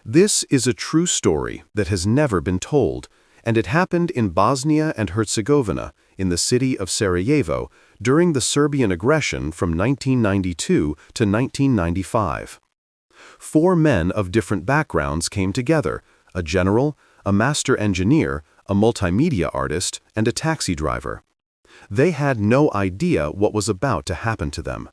This is a true story that has never been told, and it happened in Bosnia and Herzegovina, in the city of Sarajevo, during the Serbian aggression from 1992 to 1995. 4 men of different backgrounds came together: a general, a master engineer, a multimedia artist, and a taxi driver. They had no idea what was about to happen to them.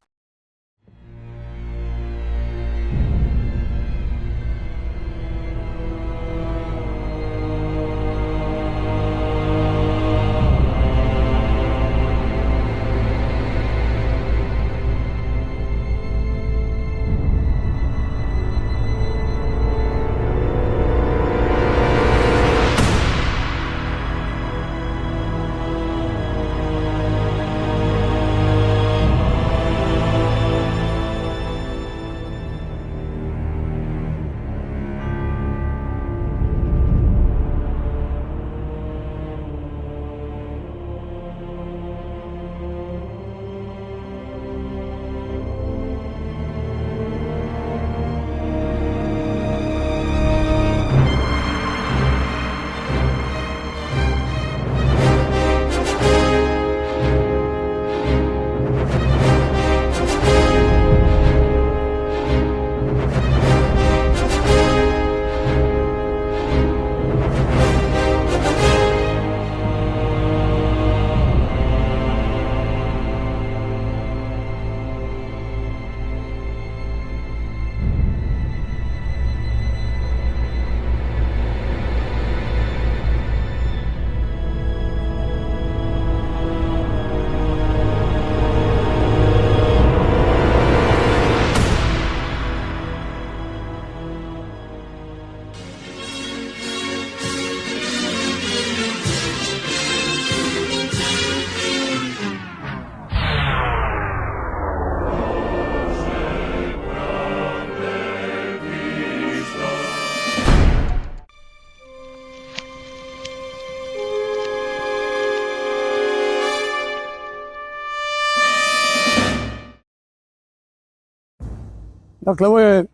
Dakle, ovo je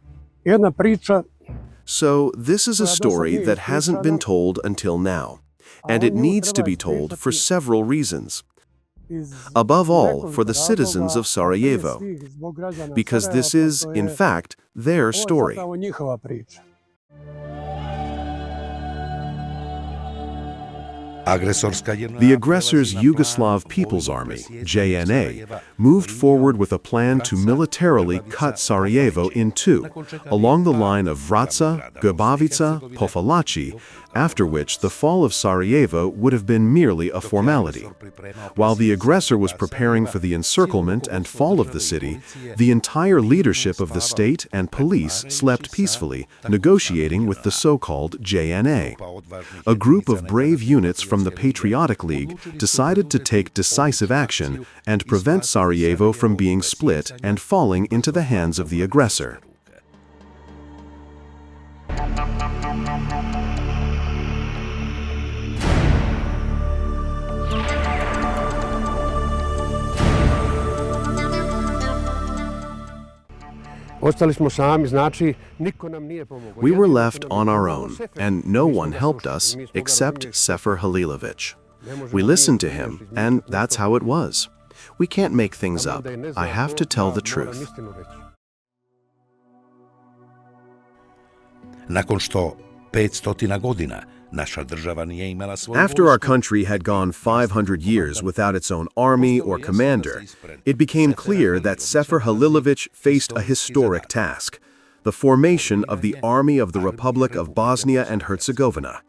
jedna priča. So, this is a story that hasn't been told until now, and it needs to be told for several reasons. Above all, for the citizens of Sarajevo, because this is, in fact, their story. The aggressor's Yugoslav People's Army, JNA, moved forward with a plan to militarily cut Sarajevo in two, along the line of Vraca, Grbavica, Pofalaci, after which the fall of Sarajevo would have been merely a formality. While the aggressor was preparing for the encirclement and fall of the city, the entire leadership of the state and police slept peacefully, negotiating with the so-called JNA. A group of brave units from the Patriotic League decided to take decisive action and prevent Sarajevo from being split and falling into the hands of the aggressor. We were left on our own, and no one helped us except Sefer Halilović. We listened to him, and that's how it was. We can't make things up. I have to tell the truth. After our country had gone 500 years without its own army or commander, it became clear that Sefer Halilović faced a historic task: the formation of the Army of the Republic of Bosnia and Herzegovina.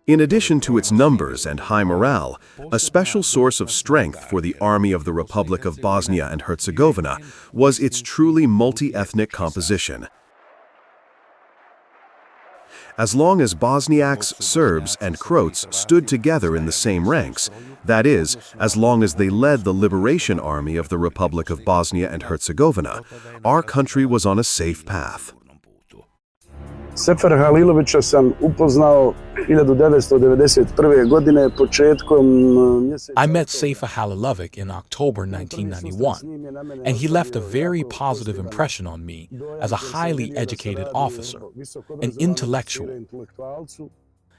In addition to its numbers and high morale, a special source of strength for the Army of the Republic of Bosnia and Herzegovina was its truly multi-ethnic composition. As long as Bosniaks, Serbs, and Croats stood together in the same ranks, that is, as long as they led the Liberation Army of the Republic of Bosnia and Herzegovina, our country was on a safe path. Sefera Halilovića sam upoznao 1991. godine početkom mjeseca. I met Sefer Halilovic in October 1991, and he left a very positive impression on me as a highly educated officer, an intellectual,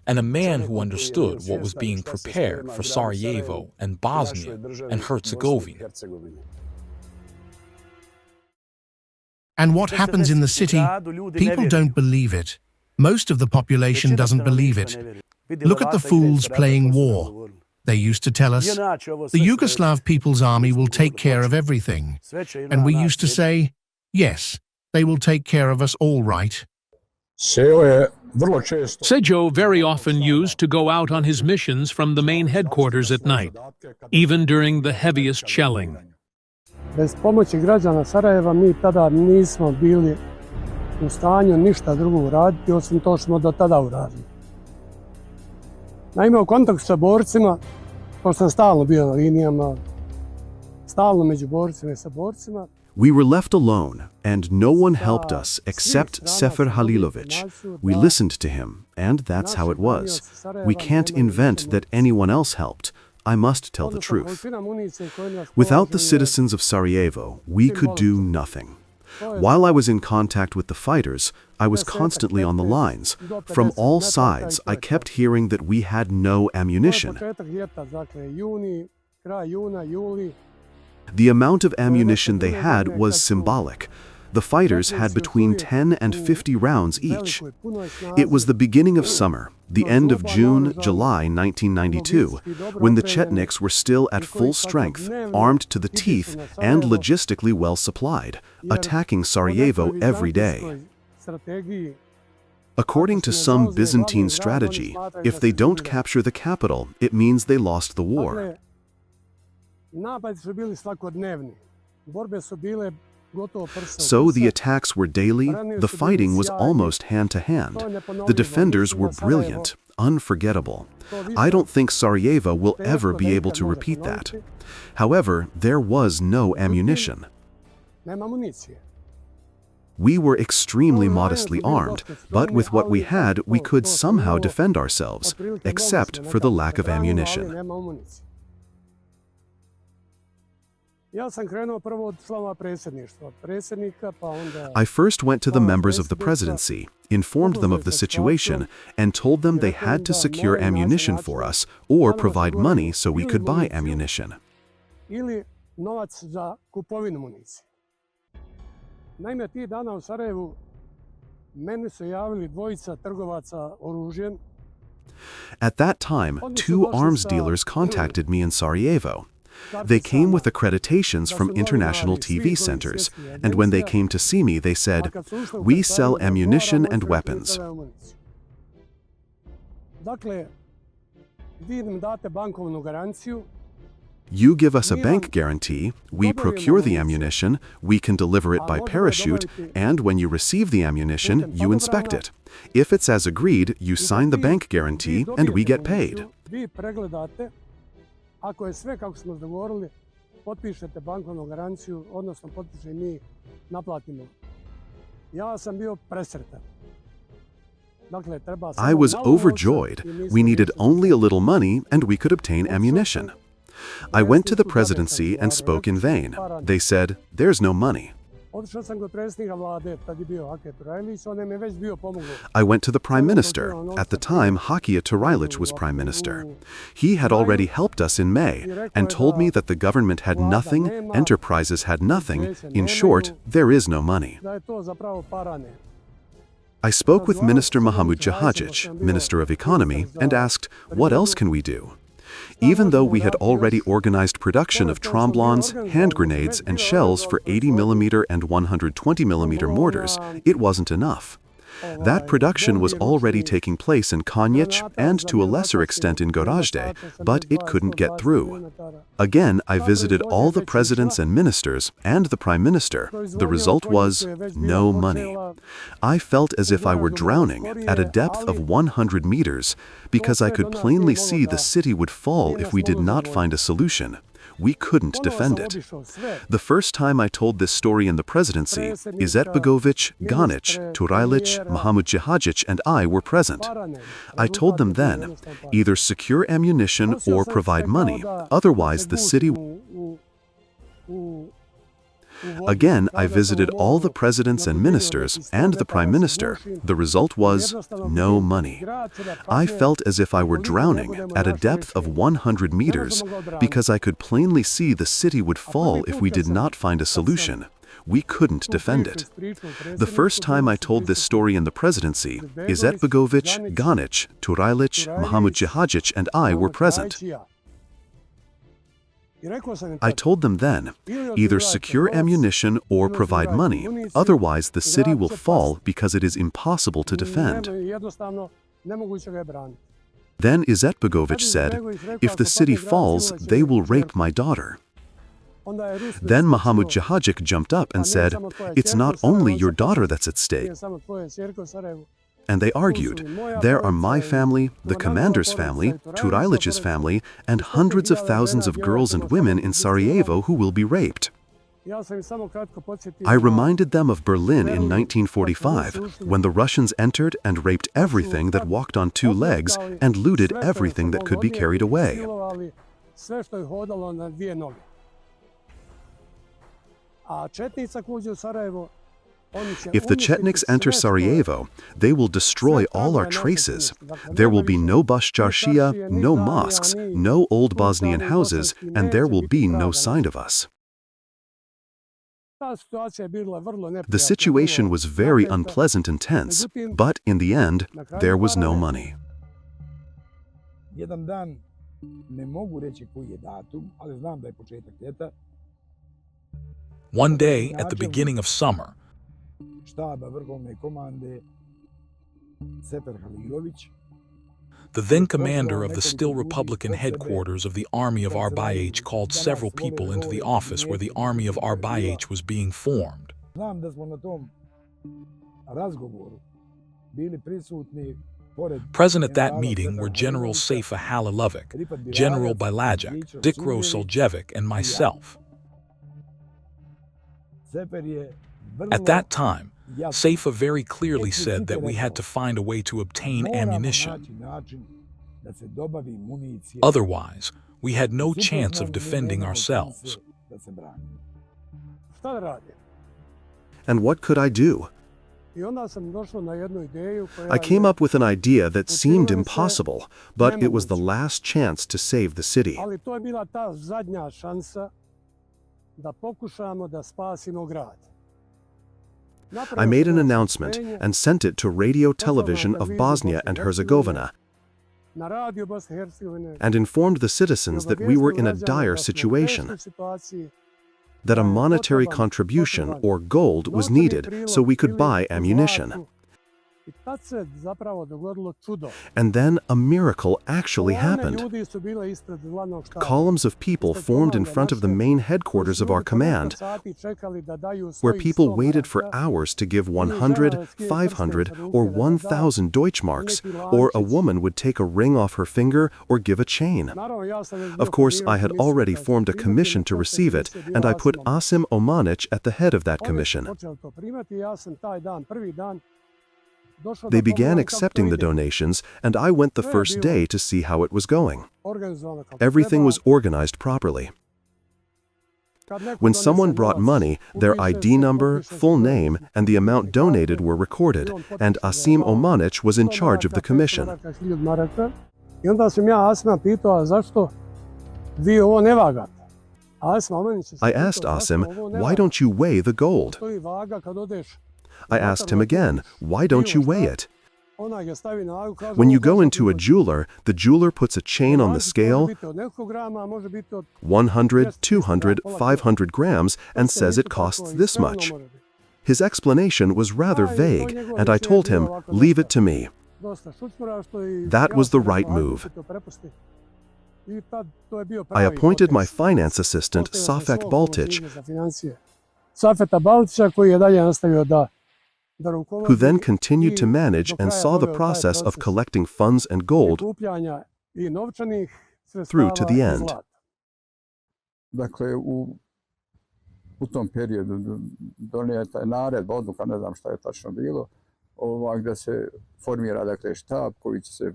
and a man who understood what was being prepared for Sarajevo and Bosnia and Herzegovina. And what happens in the city, people don't believe it. Most of the population doesn't believe it. Look at the fools playing war. They used to tell us, the Yugoslav People's Army will take care of everything. And we used to say, yes, they will take care of us all right. Sejo very often used to go out on his missions from the main headquarters at night, even during the heaviest shelling. Bez pomoći građana Sarajeva mi tada nismo bili u stanju ništa drugo uraditi, osim to što smo do tada uradili. Naime, u kontaktu sa borcima, pošto sam stalno bio na linijama, stalno među borcima i sa borcima. We were left alone, and no one helped us except Sefer Halilović. We listened to him, and that's how it was. We can't invent that anyone else helped. I must tell the truth. Without the citizens of Sarajevo, we could do nothing. While I was in contact with the fighters, I was constantly on the lines. From all sides, I kept hearing that we had no ammunition. The amount of ammunition they had was symbolic. The fighters had between 10 and 50 rounds each. It was the beginning of summer, the end of June, July 1992, when the Chetniks were still at full strength, armed to the teeth and logistically well supplied, attacking Sarajevo every day. According to some Byzantine strategy, if they don't capture the capital, it means they lost the war. So the attacks were daily, the fighting was almost hand-to-hand. The defenders were brilliant, unforgettable. I don't think Sarajevo will ever be able to repeat that. However, there was no ammunition. We were extremely modestly armed, but with what we had, we could somehow defend ourselves, except for the lack of ammunition. I first went to the members of the presidency, informed them of the situation, and told them they had to secure ammunition for us or provide money so we could buy ammunition. At that time, two arms dealers contacted me in Sarajevo. They came with accreditations from international TV centers, and when they came to see me, they said, "We sell ammunition and weapons." You give us a bank guarantee, we procure the ammunition, we can deliver it by parachute, and when you receive the ammunition, you inspect it. If it's as agreed, you sign the bank guarantee, and we get paid. Ako je sve kako smo dogovorili, potpišete bankovnu garanciju, odnosno potpiše mi naplatimo. Ja sam bio presretan. I was overjoyed. We needed only a little money and we could obtain ammunition. I went to the presidency and spoke in vain. They said, "There's no money." I went to the Prime Minister. At the time, Hakija Turajlić was Prime Minister. He had already helped us in May and told me that the government had nothing, enterprises had nothing. In short, there is no money. I spoke with Minister Mahmud Jahajic, Minister of Economy, and asked, what else can we do? Even though we had already organized production of tromblons, hand grenades, and shells for 80mm and 120mm mortars, it wasn't enough. That production was already taking place in Konjic and to a lesser extent in Gorazde, but it couldn't get through. Again, I visited all the presidents and ministers and the Prime Minister. The result was no money. I felt as if I were drowning at a depth of 100 meters because I could plainly see the city would fall if we did not find a solution. We couldn't defend it. The first time I told this story in the presidency, Izetbegovic, Ganic, Turajlic, Mahmudjihajic, and I were present. I told them then, either secure ammunition or provide money, otherwise the city... Again, I visited all the presidents and ministers and the prime minister. The result was no money. I felt as if I were drowning at a depth of 100 meters because I could plainly see the city would fall if we did not find a solution. We couldn't defend it. The first time I told this story in the presidency, Izetbegovic, Ganic, Turajlic, Mahmudjihajic, and I were present. I told them then, either secure ammunition or provide money, otherwise the city will fall because it is impossible to defend. Then Izetbegovic said, if the city falls, they will rape my daughter. Then Mahmudjihajic jumped up and said, it's not only your daughter that's at stake. And they argued, there are my family, the commander's family, Turajlic's family, and hundreds of thousands of girls and women in Sarajevo who will be raped. I reminded them of Berlin in 1945, when the Russians entered and raped everything that walked on two legs and looted everything that could be carried away. If the Chetniks enter Sarajevo, they will destroy all our traces. There will be no Bashcharshiya, no mosques, no old Bosnian houses, and there will be no sign of us. The situation was very unpleasant and tense, but in the end, there was no money. One day at the beginning of summer, the then commander of the still Republican headquarters of the Army of Arbayich called several people into the office where the Army of Arbayich was being formed. Present at that meeting were General Saifa Halilovic, General Bilagic, Zikro Soljevic, and myself. At that time, Saifa very clearly said that we had to find a way to obtain ammunition. Otherwise, we had no chance of defending ourselves. And what could I do? I came up with an idea that seemed impossible, but it was the last chance to save the city. I made an announcement and sent it to Radio Television of Bosnia and Herzegovina and informed the citizens that we were in a dire situation, that a monetary contribution or gold was needed so we could buy ammunition. And then a miracle actually happened. Columns of people formed in front of the main headquarters of our command, where people waited for hours to give 100, 500, or 1,000 Deutschmarks, or a woman would take a ring off her finger or give a chain. Of course, I had already formed a commission to receive it, and I put Asim Omanic at the head of that commission. They began accepting the donations, and I went the first day to see how it was going. Everything was organized properly. When someone brought money, their ID number, full name, and the amount donated were recorded, and Asim Omanic was in charge of the commission. I asked Asim, why don't you weigh the gold? I asked him again, why don't you weigh it? When you go into a jeweler, the jeweler puts a chain on the scale, 100, 200, 500 grams, and says it costs this much. His explanation was rather vague, and I told him, leave it to me. That was the right move. I appointed my finance assistant, Safet Baltic, who then continued to manage and saw the process of collecting funds and gold through to the end. Dakle, u tom periodu donijeta je naredba, odluka, ne znam šta je tačno bilo, gdje se formira, dakle, štab koji će se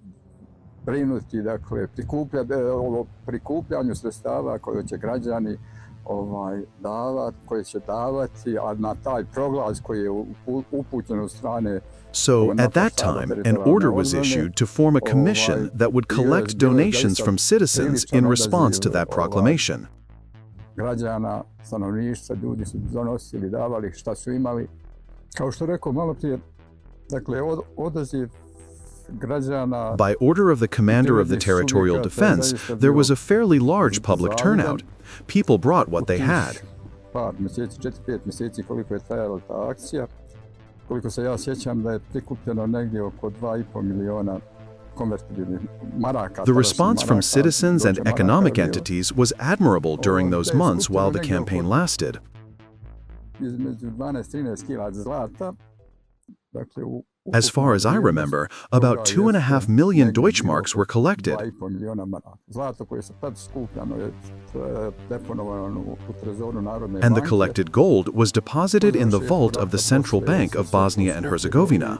brinuti, dakle, prikupljanju sredstava koje će građani davati, koje će davati, a na taj proglas koji je upućen od strane. So, at that time, an order was issued to form a commission that would collect donations from citizens in response to that proclamation. Građana, stanovništva, ljudi su donosili, davali šta su imali. Kao što rekao malo prije, dakle, odaziv građana. By order of the commander of the territorial defense, there was a fairly large public turnout. People brought what they had. Par mjeseci, 4-5 mjeseci koliko je trajala ta akcija, koliko se ja sjećam da je prikupljeno negdje oko 2,5 miliona konvertibilnih maraka. The response from citizens and economic entities was admirable during those months while the campaign lasted. Između 12-13 kila zlata, dakle, as far as I remember, about 2.5 million Deutschmarks were collected. And the collected gold was deposited in the vault of the Central Bank of Bosnia and Herzegovina.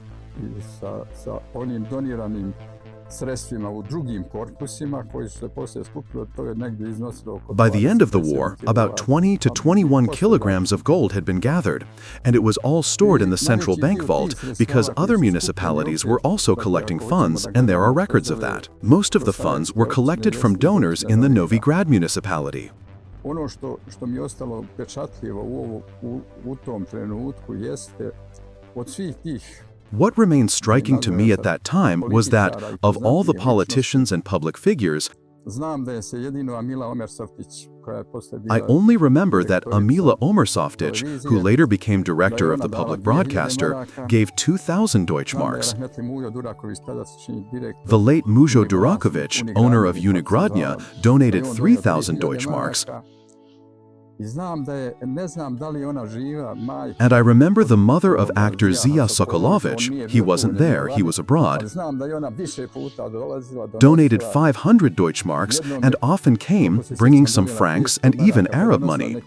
By the end of the war, about 20 to 21 kilograms of gold had been gathered, and it was all stored in the central bank vault because other municipalities were also collecting funds, and there are records of that. Most of the funds were collected from donors in the Novi Grad municipality. Ono što mi je ostalo upečatljivo u tom trenutku jeste od svih tih. What remained striking to me at that time was that, of all the politicians and public figures, I only remember that Amila Omersoftić, who later became director of the public broadcaster, gave 2,000 Deutschmarks. The late Mujo Duraković, owner of Unigradnja, donated 3,000 Deutschmarks. And I remember the mother of actor Zija Sokolović, he wasn't there, he was abroad, donated 500 Deutschmarks and often came, bringing some francs and even Arab money.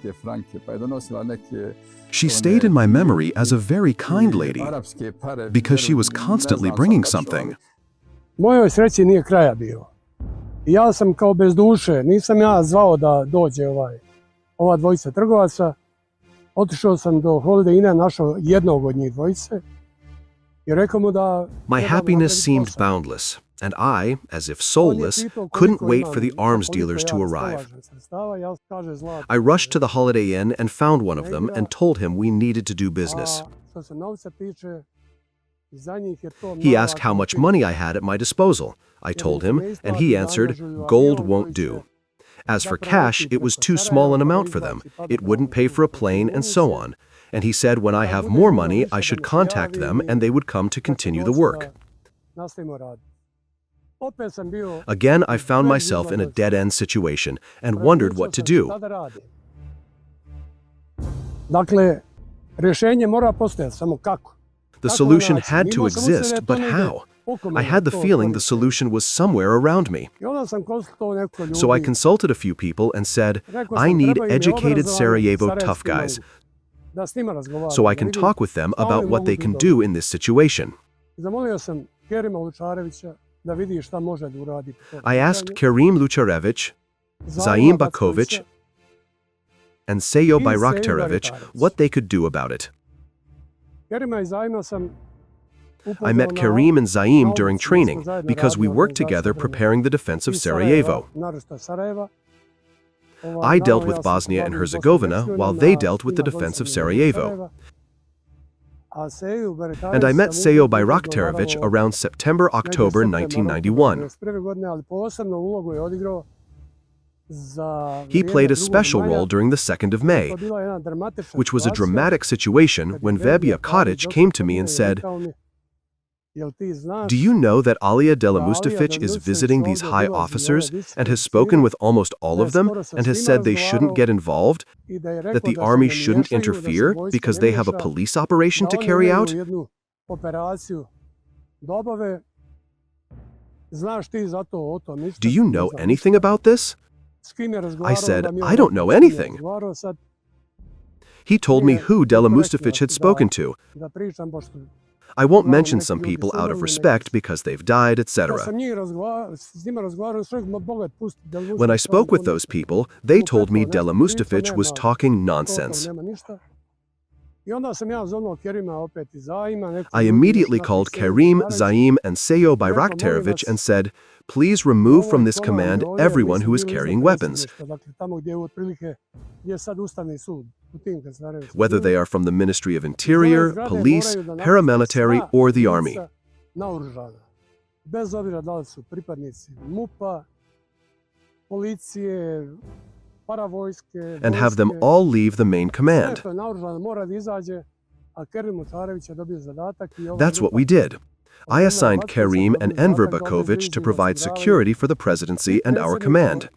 She stayed in my memory as a very kind lady, because she was constantly bringing something. Mojoj sreći nije kraja bio. Ja sam kao bez duše, nisam ja zvao da dođe ova dvojica trgovaca. Otišao sam do Holiday Inna, našao jednog od njih dvojice i rekao mu da... My happiness seemed boundless, and I, as if soulless, couldn't wait for the arms dealers to arrive. I rushed to the Holiday Inn and found one of them and told him we needed to do business. He asked how much money I had at my disposal. I told him, and he answered, "Gold won't do." As for cash, it was too small an amount for them. It wouldn't pay for a plane and so on. And he said when I have more money, I should contact them and they would come to continue the work. Again, I found myself in a dead-end situation and wondered what to do. The solution had to exist, but how? I had the feeling the solution was somewhere around me. So I consulted a few people and said, I need educated Sarajevo tough guys, so I can talk with them about what they can do in this situation. I asked Kerim Lučarević, Zaim Baković, and Sejo Bayraktarević what they could do about it. I met Kerim and Zaim during training because we worked together preparing the defense of Sarajevo. I dealt with Bosnia and Herzegovina while they dealt with the defense of Sarajevo. And I met Sejo Bayraktarević around September-October 1991. He played a special role during the 2nd of May, which was a dramatic situation when Vebja Kadić came to me and said, "Do you know that Alija Delimustifić is visiting these high officers and has spoken with almost all of them and has said they shouldn't get involved, that the army shouldn't interfere because they have a police operation to carry out?" Do you know anything about this? I said, I don't know anything. He told me who Dela Mustafić had spoken to. I won't mention some people out of respect because they've died, etc. When I spoke with those people, they told me Dela Mustafić was talking nonsense. I immediately called Kerim, Zaim, and Sejo Bayraktarović and said, please remove from this command everyone who is carrying weapons, whether they are from the Ministry of Interior, police, paramilitary, or the army. And have them all leave the main command. That's what we did. I assigned Kerim and Enver Baković to provide security for the presidency and our command.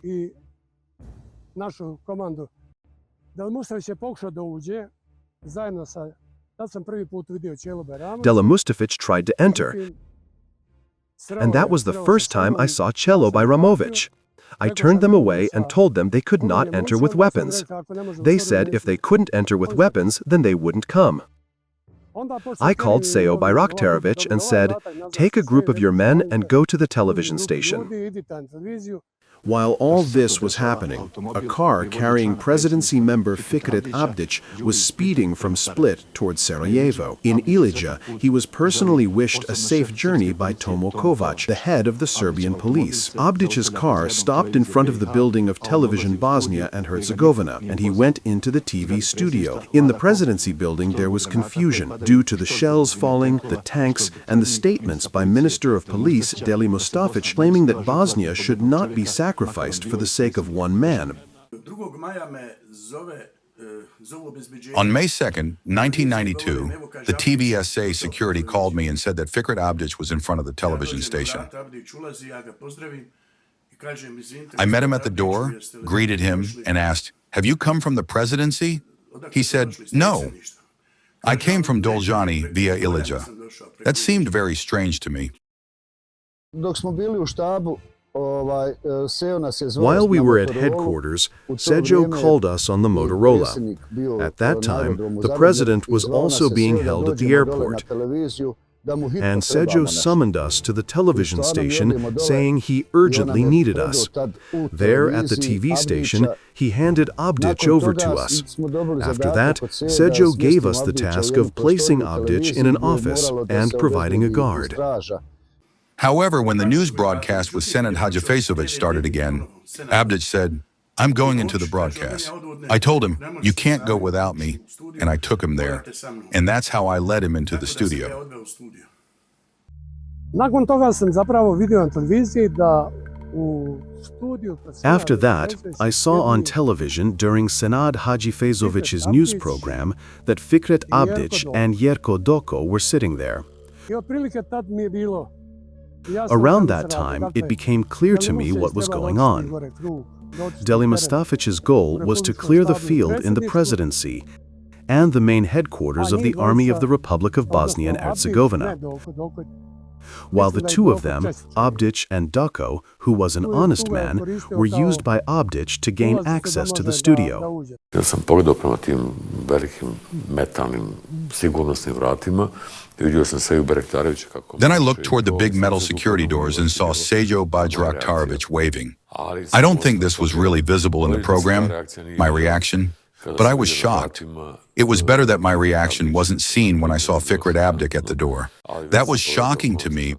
Dela Mustafić tried to enter, and that was the first time I saw Čelo Bayramović. I turned them away and told them they could not enter with weapons. They said if they couldn't enter with weapons, then they wouldn't come. I called Sejo Bayraktarović and said, take a group of your men and go to the television station. While all this was happening, a car carrying presidency member Fikret Abdić was speeding from Split towards Sarajevo. In Ilija, he was personally wished a safe journey by Tomo Kovač, the head of the Serbian police. Abdić's car stopped in front of the building of Television Bosnia and Herzegovina, and he went into the TV studio. In the presidency building, there was confusion due to the shells falling, the tanks, and the statements by Minister of Police Deli Mustafić claiming that Bosnia should not be sacrificed for the sake of one man. On May 2nd, 1992, the TVSA security called me and said that Fikret Abdić was in front of the television station. I met him at the door, greeted him, and asked, have you come from the presidency? He said, no. I came from Dolžani via Ilija. That seemed very strange to me. While we were at headquarters, Sejo called us on the Motorola. At that time, the president was also being held at the airport. And Sejo summoned us to the television station, saying he urgently needed us. There at the TV station, he handed Abdić over to us. After that, Sejo gave us the task of placing Abdić in an office and providing a guard. However, when the news broadcast with Senad Hadžifesović started again, Abdić said, I'm going into the broadcast. I told him, you can't go without me, and I took him there. And that's how I led him into the studio. After that, I saw on television during Senad Hadžifesović's news program that Fikret Abdić and Jerko Doko were sitting there. Around that time, it became clear to me what was going on. Deli Mustafić's goal was to clear the field in the presidency and the main headquarters of the Army of the Republic of Bosnia and Herzegovina. While the two of them, Abdić and Doko, who was an honest man, were used by Abdić to gain access to the studio. Then I looked toward the big metal security doors and saw Sejo Bayraktarović waving. I don't think this was really visible in the program, my reaction, but I was shocked. It was better that my reaction wasn't seen when I saw Fikret Abdić at the door. That was shocking to me.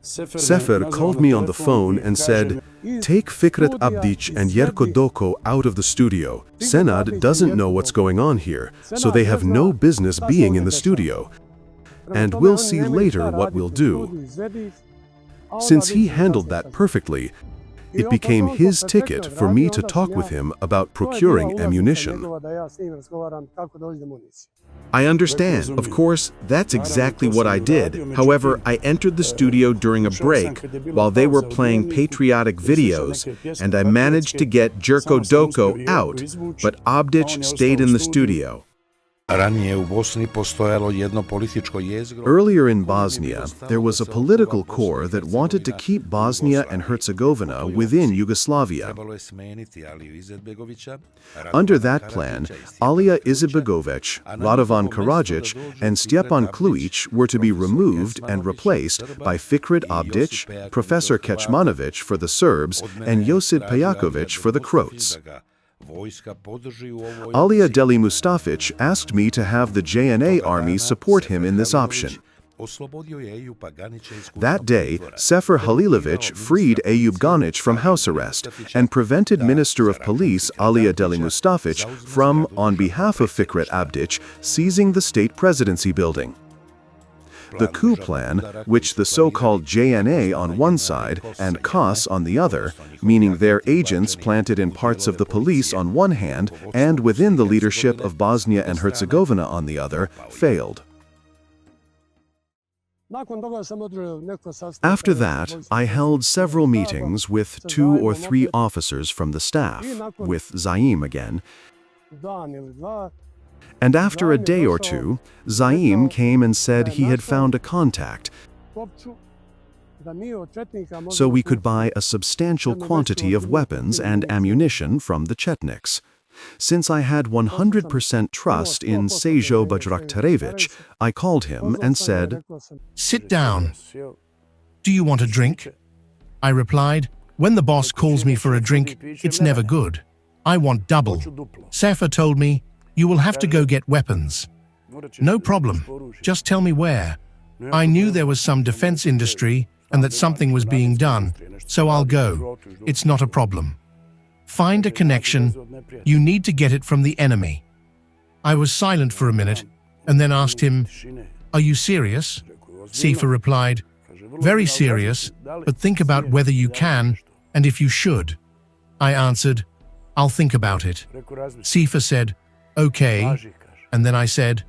Sefer called me on the phone and said, take Fikret Abdić and Jerko Doko out of the studio. Senad doesn't know what's going on here, so they have no business being in the studio. And we'll see later what we'll do. Since he handled that perfectly, it became his ticket for me to talk with him about procuring ammunition. I understand. Of course, that's exactly what I did. However, I entered the studio during a break while they were playing patriotic videos, and I managed to get Jerko Doko out, but Abdić stayed in the studio. Earlier in Bosnia, there was a political core that wanted to keep Bosnia and Herzegovina within Yugoslavia. Under that plan, Alija Izetbegović, Radovan Karadzic, and Stjepan Kluić were to be removed and replaced by Fikret Abdić, Professor Kecmanović for the Serbs, and Josip Pajaković for the Croats. Alija Deli Mustafić asked me to have the JNA army support him in this option. That day, Sefer Halilović freed Eyüp Ganić from house arrest and prevented Minister of Police Alija Deli Mustafić from, on behalf of Fikret Abdić, seizing the state presidency building. The coup plan, which the so-called JNA on one side and KAS on the other, meaning their agents planted in parts of the police on one hand and within the leadership of Bosnia and Herzegovina on the other, failed. After that, I held several meetings with 2 or 3 officers from the staff, with Zaim again, and after a day or 2, Zaim came and said he had found a contact, so we could buy a substantial quantity of weapons and ammunition from the Chetniks. Since I had 100% trust in Sejo Bajraktarević, I called him and said, "Sit down. Do you want a drink?" I replied, "When the boss calls me for a drink, it's never good. I want double." Sefer told me, "You will have to go get weapons." "No problem. Just tell me where." I knew there was some defense industry and that something was being done, so I'll go. It's not a problem. Find a connection. You need to get it from the enemy. I was silent for a minute and then asked him, "Are you serious?" Sefer replied, "Very serious, but think about whether you can and if you should." I answered, "I'll think about it." Sefer said, "Okay," and then I said,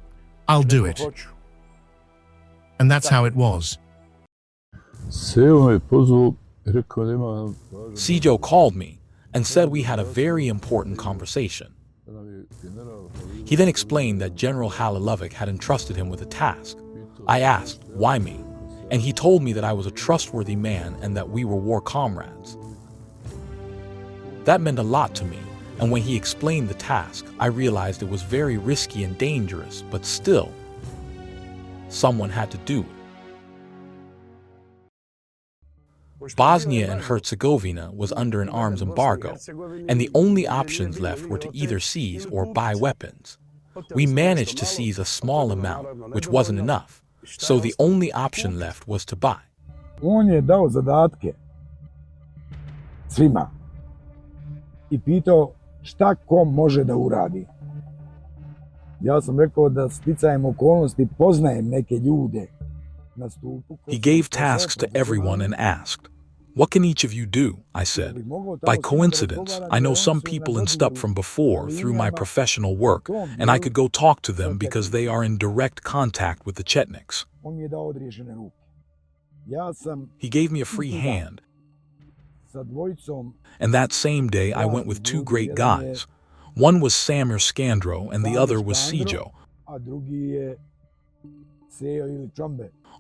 "I'll do it." And that's how it was. Sejo called me and said we had a very important conversation. He then explained that General Halilović had entrusted him with a task. I asked, "Why me?" And he told me that I was a trustworthy man and that we were war comrades. That meant a lot to me, and when he explained the task, I realized it was very risky and dangerous, but still, someone had to do it. Bosnia and Herzegovina was under an arms embargo, and the only options left were to either seize or buy weapons. We managed to seize a small amount, which wasn't enough, so the only option left was to buy. On je dao zadatke svima I pitao šta ko može da uradi. Ja sam rekao da sticajem okolnosti poznajem neke ljude. He gave tasks to everyone and asked, "What can each of you do?" I said. "By coincidence, I know some people in Stup from before through my professional work, and I could go talk to them because they are in direct contact with the Chetniks." He gave me a free hand, and that same day I went with 2 great guys. One was Samir Skandro and the other was Sejo,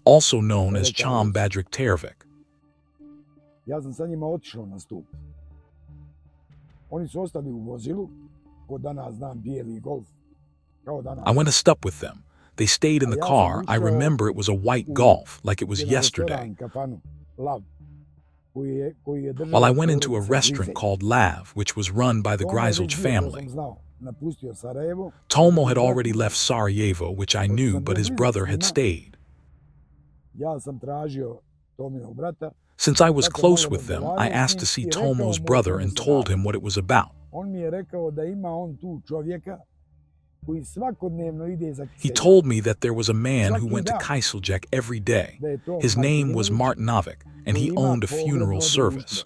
also known as Cham Bajraktarević. Ja sam sa njima otišao na stup. Oni su ostali u vozilu, ko danas znam bijeli Golf. I went to Stup with them. They stayed in the car. I remember it was a white Golf, like it was yesterday. While I went into a restaurant called Lav, which was run by the Grizlić family. Tomo had already left Sarajevo, which I knew, but his brother had stayed. Since I was close with them, I asked to see Tomo's brother and told him what it was about. He told me that there was a man who went to Kajseljac every day. His name was Martinović, and he owned a funeral service.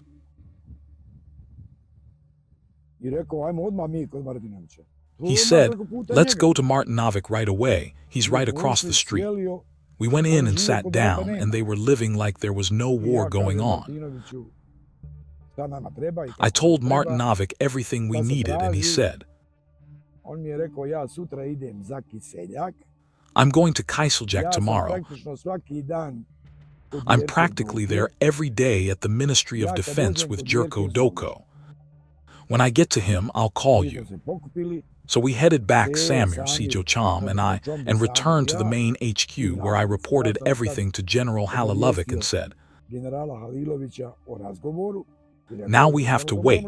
He said, "Let's go to Martinović right away. He's right across the street." We went in and sat down, and they were living like there was no war going on. I told Martinović everything we needed, and he said, On mi je rekao, ja sutra idem za Kiseljak. I'm going to Kaiseljak tomorrow. Praktično svaki dan I'm practically there every day at the Ministry of Defense with Jerko Doko. When I get to him, I'll call you. So we headed back, Samir, Sijo Cham, and I, and returned to the main HQ where I reported everything to General Halilovic and said, now we have to wait.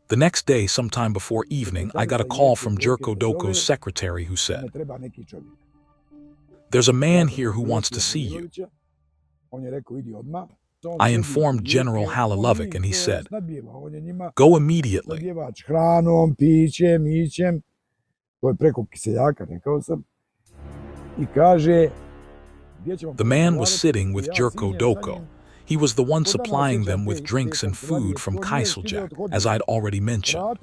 The next day, sometime before evening, I got a call from Jerko Doko's secretary who said, there's a man here who wants to see you. I informed General Halilovic and he said, go immediately. The man was sitting with Jerko Doko. He was the one supplying them with drinks and food from Kaiseljak, as I'd already mentioned.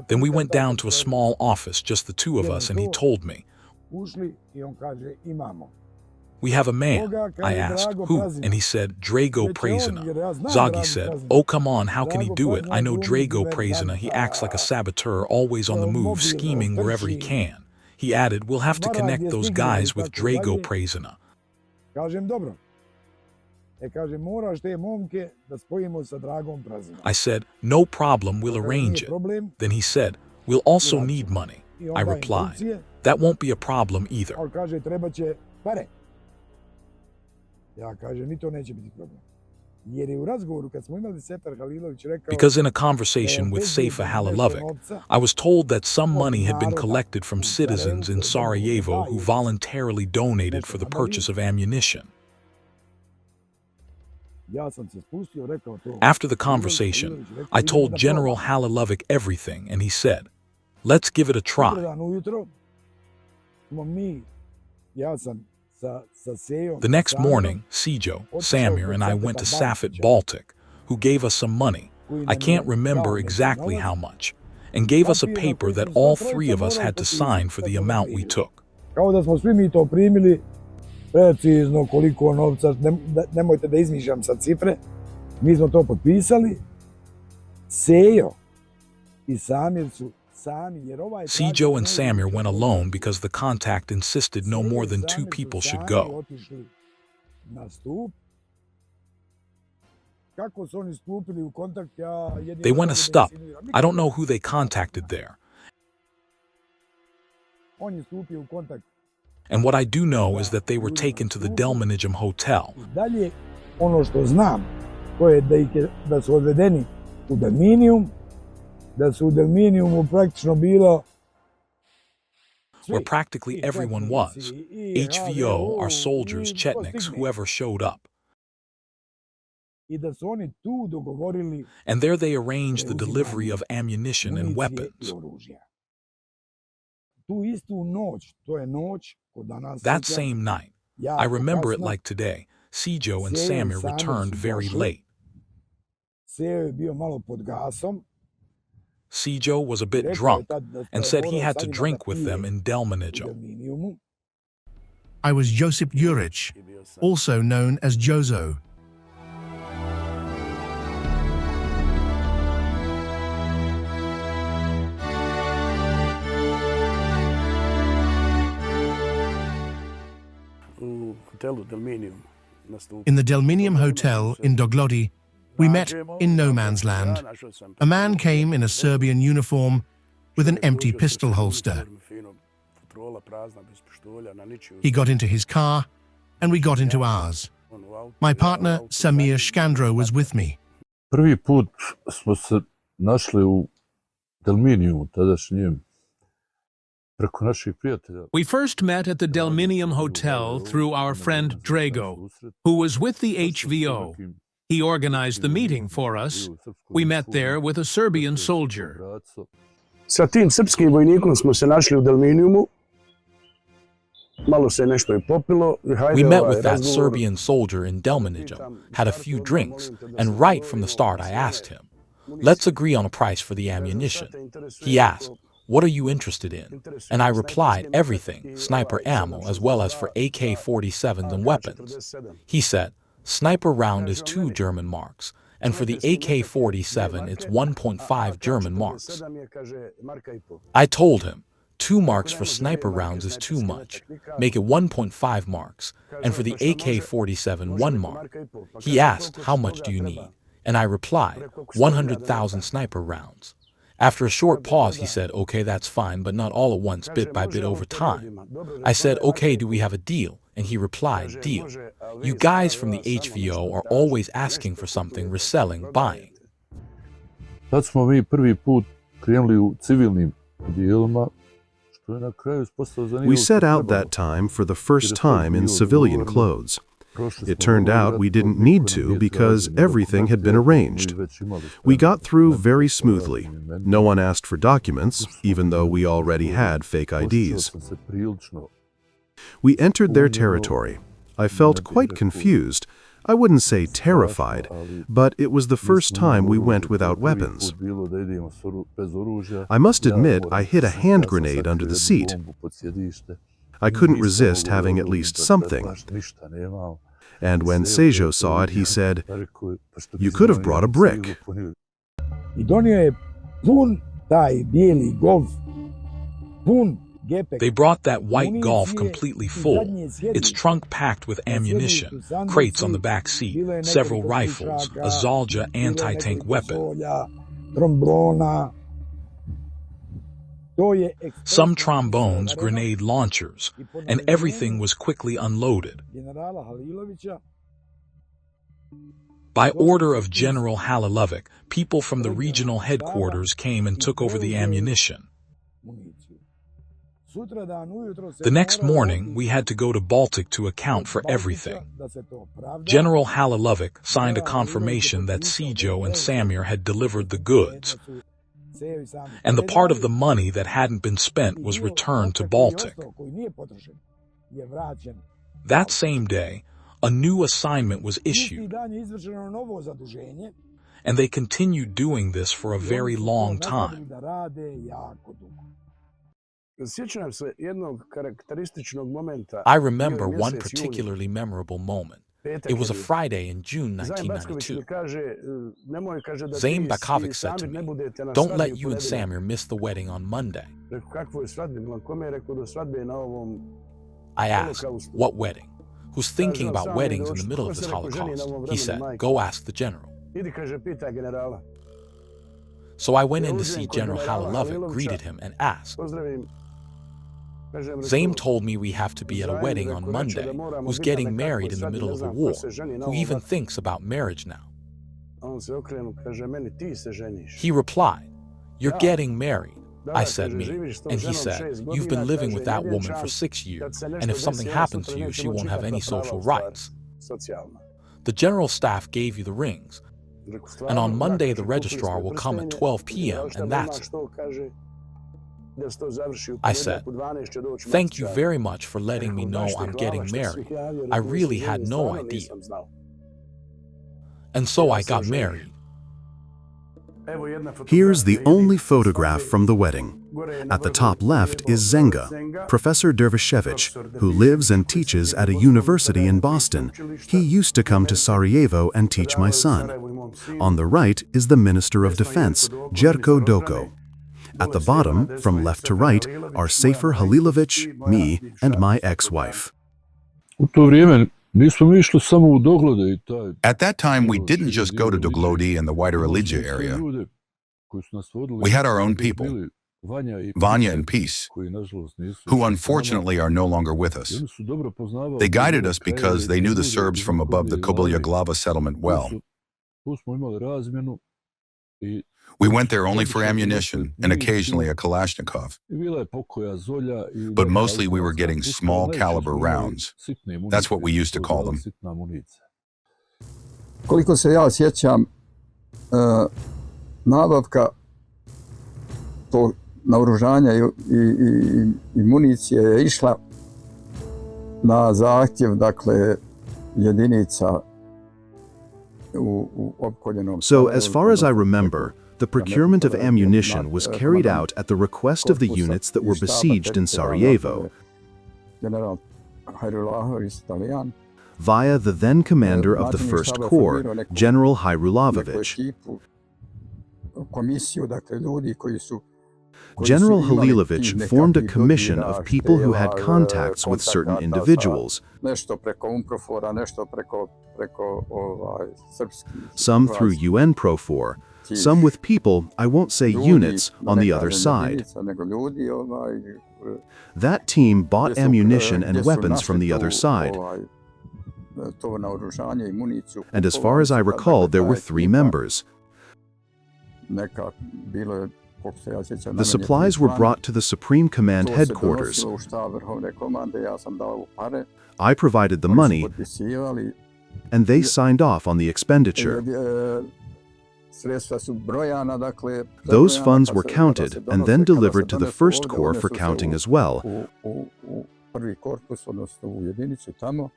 Then we went down to a small office, just the two of us, and he told me, we have a man. I asked, who? And he said, Drago Prazina. Zagi said, oh, come on, how can he do it? I know Drago Prazina. He acts like a saboteur, always on the move, scheming wherever he can. He added, we'll have to connect those guys with Drago Prazina. I said, no problem, we'll arrange it. Then he said, we'll also need money. I replied, that won't be a problem either. Because in a conversation with Saifa Halilovic, I was told that some money had been collected from citizens in Sarajevo who voluntarily donated for the purchase of ammunition. After the conversation, I told General Halilovic everything, and he said, let's give it a try. The next morning, Sijo, Samir, and I went to Safet Baltic, who gave us some money, I can't remember exactly how much, and gave us a paper that all three of us had to sign for the amount we took. Precizno koliko novca, nemojte da izmišljam sad cifre, mi smo to potpisali. Sejo I Samir su sami, jer ovaj... Sijo and Samir went alone because the contact insisted no more than 2 people should go. They went a stop. I don't know who they contacted there. And what I do know is that they were taken to the Delmenijum Hotel. Ono što znam, to je da su odvedeni u Delminijum, da su u Delminijumu praktično bilo... Where practically everyone was. HVO, our soldiers, Chetniks, whoever showed up. And there they arranged the delivery of ammunition and weapons. That same night, I remember it like today, Sijo and Samir returned very late. Sijo was a bit drunk and said he had to drink with them in Delmenijum. I was Josip Juric, also known as Jozo. In the Delminium Hotel in Doglodi, we met in no man's land. A man came in a Serbian uniform with an empty pistol holster. He got into his car, and we got into ours. My partner, Samir Shkandro, was with me. Prvi put smo se našli u Delminijumu, tadašnjem. We first met at the Delminium Hotel through our friend Drago, who was with the HVO. He organized the meeting for us. We met there with a Serbian soldier. Sa tim srpskim vojnikom smo se našli u Delminijumu. Malo se nešto je popilo. We met with that Serbian soldier in Delmenijum, had a few drinks, and right from the start I asked him, let's agree on a price for the ammunition. He asked, what are you interested in? And I replied, everything, sniper ammo, as well as for AK-47s and weapons. He said, sniper round is 2 German marks, and for the AK-47 it's 1.5 German marks. I told him, 2 marks for sniper rounds is too much. Make it 1.5 marks, and for the AK-47 1 mark. He asked, how much do you need? And I replied, 100,000 sniper rounds. After a short pause, he said, okay, that's fine, but not all at once, bit by bit over time. I said, okay, do we have a deal? And he replied, deal. You guys from the HVO are always asking for something, reselling, buying. Tad smo mi prvi put krenuli u civilnim dijelima, što je na kraju postalo zanimljivo. We set out that time for the first time in civilian clothes. It turned out we didn't need to because everything had been arranged. We got through very smoothly. No one asked for documents, even though we already had fake IDs. We entered their territory. I felt quite confused. I wouldn't say terrified, but it was the first time we went without weapons. I must admit I hid a hand grenade under the seat. I couldn't resist having at least something. And when Seijo saw it, he said, "You could have brought a brick." I donio je pun taj bijeli golf, pun gepek. They brought that white Golf completely full, its trunk packed with ammunition, crates on the back seat, several rifles, a Zalja anti-tank weapon, some trombones, grenade launchers, and everything was quickly unloaded. By order of General Halilovic, people from the regional headquarters came and took over the ammunition. The next morning, we had to go to Baltic to account for everything. General Halilovic signed a confirmation that Seijo and Samir had delivered the goods, and the part of the money that hadn't been spent was returned to Baltic. That same day, a new assignment was issued, and they continued doing this for a very long time. I remember one particularly memorable moment. It was a Friday in June 1992. Zaim Bakovic said to me, "Don't let you and Samir miss the wedding on Monday." I asked, "What wedding? Who's thinking about weddings in the middle of this Holocaust?" He said, "Go ask the general." So I went in to see General Halilovic, greeted him, and asked. Zaim told me we have to be at a wedding on Monday, who's getting married in the middle of a war, who even thinks about marriage now. He replied, "You're getting married." I said, "Me." And he said, "You've been living with that woman for 6 years, and if something happens to you, she won't have any social rights. The general staff gave you the rings, and on Monday the registrar will come at 12 p.m. and that's it." I said, "Thank you very much for letting me know I'm getting married. I really had no idea." And so I got married. Here's the only photograph from the wedding. At the top left is Zenga, Professor Dervishevich, who lives and teaches at a university in Boston. He used to come to Sarajevo and teach my son. On the right is the Minister of Defense, Jerko Doko. At the bottom, from left to right, are Sefer Halilovic, me, and my ex-wife. At that time, we didn't just go to Doglodi and the wider Alija area. We had our own people, Vanya and Peace, who unfortunately are no longer with us. They guided us because they knew the Serbs from above the Kobaljaglava settlement well. We went there only for ammunition and occasionally a Kalashnikov. But mostly we were getting small caliber rounds. That's what we used to call them. Koliko se ja sjećam, nabavka tog naoružanja i municije je išla na zahtjev, dakle, jedinica u opkoljenom. So, as far as I remember, the procurement of ammunition was carried out at the request of the units that were besieged in Sarajevo. via the then commander of the First Corps, General Hajrulović. General Halilović formed a commission of people who had contacts with certain individuals, some through UN Profor, some with people, I won't say units, on the other side. That team bought ammunition and weapons from the other side. And as far as I recall, there were 3 members. The supplies were brought to the Supreme Command headquarters. I provided the money, and they signed off on the expenditure. Those funds were counted and then delivered to the First Corps for counting as well,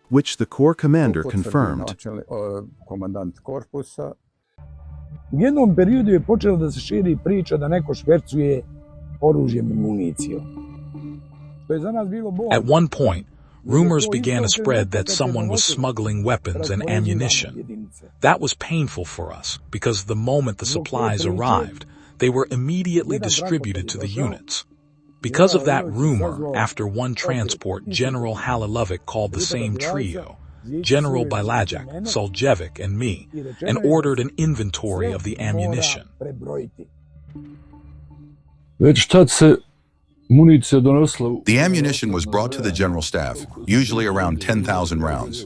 which the Corps commander confirmed. U jednom periodu je počela da se širi priča da neko švercuje oružjem i municijom. At one point, rumors began to spread that someone was smuggling weapons and ammunition. That was painful for us because the moment the supplies arrived, they were immediately distributed to the units. Because of that rumor, after one transport, General Halilović called the same trio, General Bilajak, Suljevic, and me, and ordered an inventory of the ammunition. The ammunition was brought to the general staff, usually around 10,000 rounds.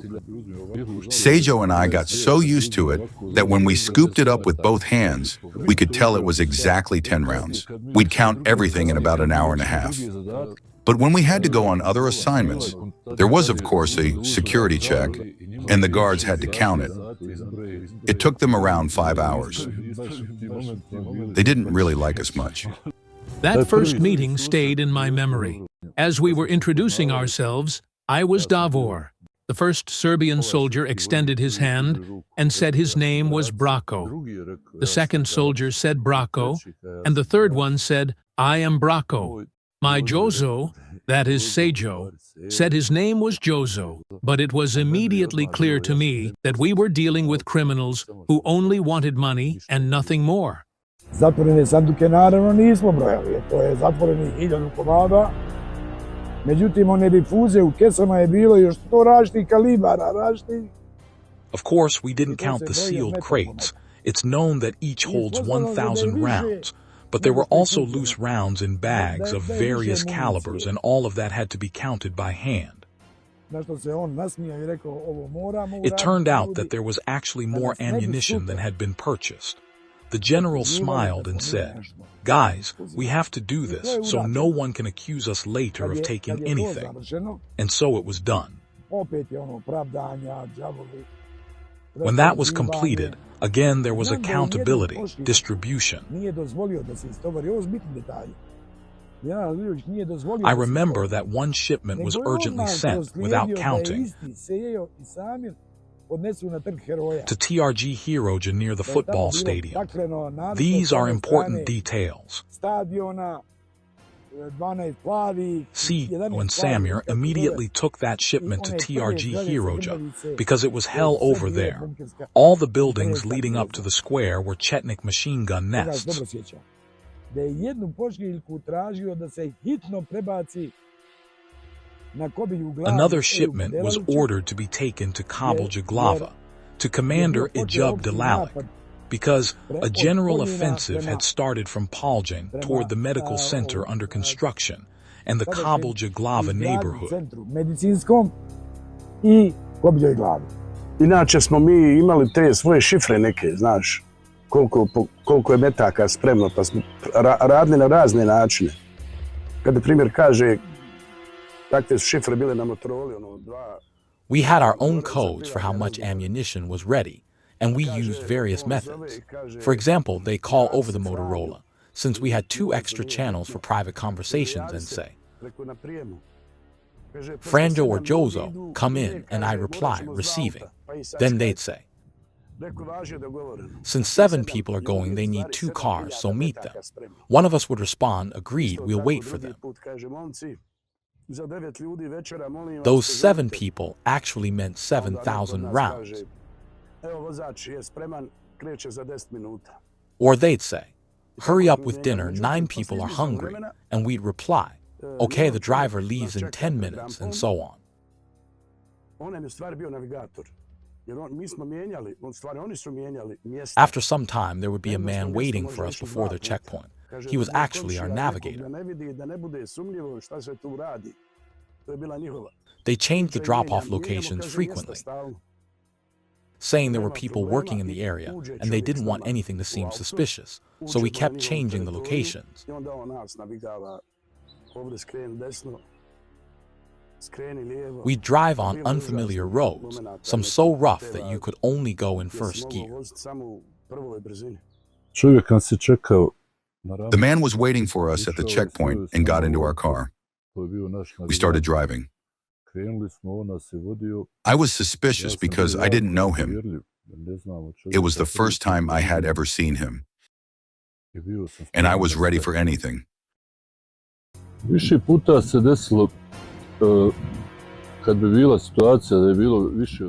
Seijo and I got so used to it that when we scooped it up with both hands, we could tell it was exactly 10 rounds. We'd count everything in about an hour and a half. But when we had to go on other assignments, there was, of course, a security check, and the guards had to count it. It took them around 5 hours. They didn't really like us much. That first meeting stayed in my memory. As we were introducing ourselves, I was Davor. The first Serbian soldier extended his hand and said his name was Brako. The second soldier said Brako, and the third one said, I am Brako. My Jozo, that is Seijo, said his name was Jozo, but it was immediately clear to me that we were dealing with criminals who only wanted money and nothing more. Zatvorene sanduke naravno nismo brojali, to je zatvoreni 1000 komada. Međutim, one difuze u kesama je bilo još 100 različitih kalibara, različitih. Of course, we didn't count the sealed crates. It's known that each holds 1,000 rounds, but there were also loose rounds in bags of various calibers, and all of that had to be counted by hand. It turned out that there was actually more ammunition than had been purchased. The general smiled and said, "Guys, we have to do this so no one can accuse us later of taking anything." And so it was done. When that was completed, again there was accountability, distribution. I remember that one shipment was urgently sent without counting to TRG Hiroja near the football stadium. These are important details. Sito and Samir immediately took that shipment to TRG Hiroja because it was hell over there. All the buildings leading up to the square were Chetnik machine gun nests. Another shipment was ordered to be taken to Kabul Jaglava, to Commander Ijub Delalik, because a general offensive had started from Paljan toward the medical center under construction and the Kabul Jaglava neighborhood. Inače smo mi imali te svoje šifre neke, znaš, koliko je metaka spremno, pa smo radili na razne načine. Kada primjer kaže, takve su šifre bile na Motoroli, ono, 2. We had our own codes for how much ammunition was ready, and we used various methods. For example, they call over the Motorola, since we had 2 extra channels for private conversations, and say, "Franjo or Jozo, come in," and I reply, "Receiving." Then they'd say, "Since 7 people are going, they need 2 cars, so meet them." One of us would respond, "Agreed, we'll wait for them." Those 7 people actually meant 7,000 rounds. Or they'd say, hurry up with dinner, 9 people are hungry, and we'd reply, okay, the driver leaves in 10 minutes, and so on. After some time, there would be a man waiting for us before their checkpoint. He was actually our navigator. They changed the drop-off locations frequently, saying there were people working in the area and they didn't want anything to seem suspicious, so we kept changing the locations. We drive on unfamiliar roads, some so rough that you could only go in first gear. The man was waiting for us at the checkpoint and got into our car. We started driving. I was suspicious because I didn't know him. It was the first time I had ever seen him. And I was ready for anything.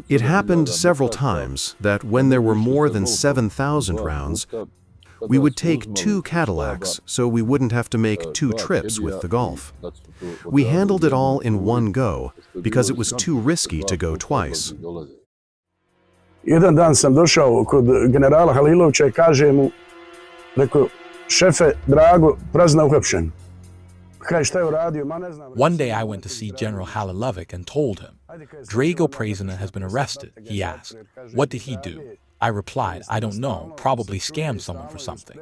It happened several times that when there were more than 7,000 rounds, we would take 2 Cadillacs so we wouldn't have to make 2 trips with the Golf. We handled it all in one go because it was too risky to go twice. Jedan dan sam došao kod generala Halilovića I kaže mu, rekao, šefe, Drago, prazna uhapšen. One day I went to see General Halilović and told him, Drago Prazina has been arrested, he asked. What did he do? I replied, I don't know, probably scammed someone for something.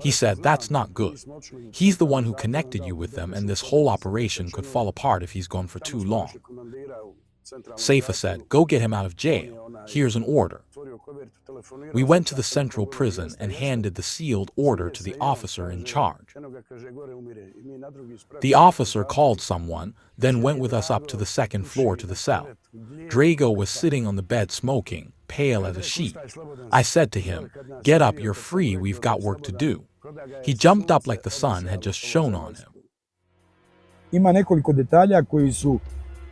He said, that's not good. He's the one who connected you with them and this whole operation could fall apart if he's gone for too long. Saifa said, go get him out of jail. Here's an order. We went to the central prison and handed the sealed order to the officer in charge. The officer called someone, then went with us up to the 2nd floor to the cell. Drago was sitting on the bed smoking, pale as a sheet. I said to him, get up, you're free, we've got work to do. He jumped up like the sun had just shone on him. Ima nekoliko detalja koji su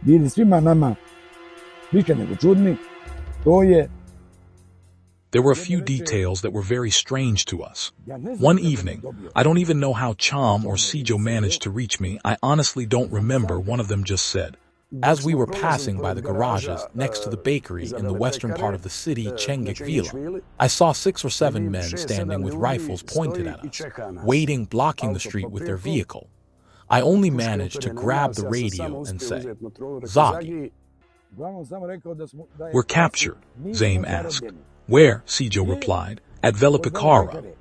bili svima nama više nego čudni. To je There were a few details that were very strange to us. One evening, I don't even know how Cham or Sijo managed to reach me. I honestly don't remember. One of them just said, as we were passing by the garages next to the bakery in the western part of the city, Chengik Vila, I saw 6 or 7 men standing with rifles pointed at us, waiting, blocking the street with their vehicle. I only managed to grab the radio and say, Zagi. We're captured, Zaim asked. Where? Sijo replied. At Velipikara.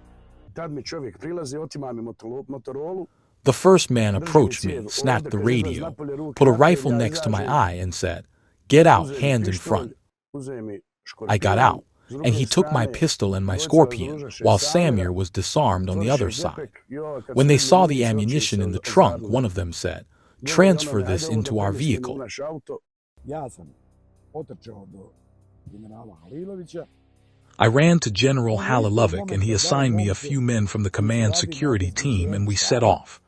The first man approached me, snapped the radio, put a rifle next to my eye and said, get out, hands in front. I got out, and he took my pistol and my scorpion, while Samir was disarmed on the other side. When they saw the ammunition in the trunk, one of them said, transfer this into our vehicle. I ran to General Halilović and he assigned me a few men from the command security team and we set off.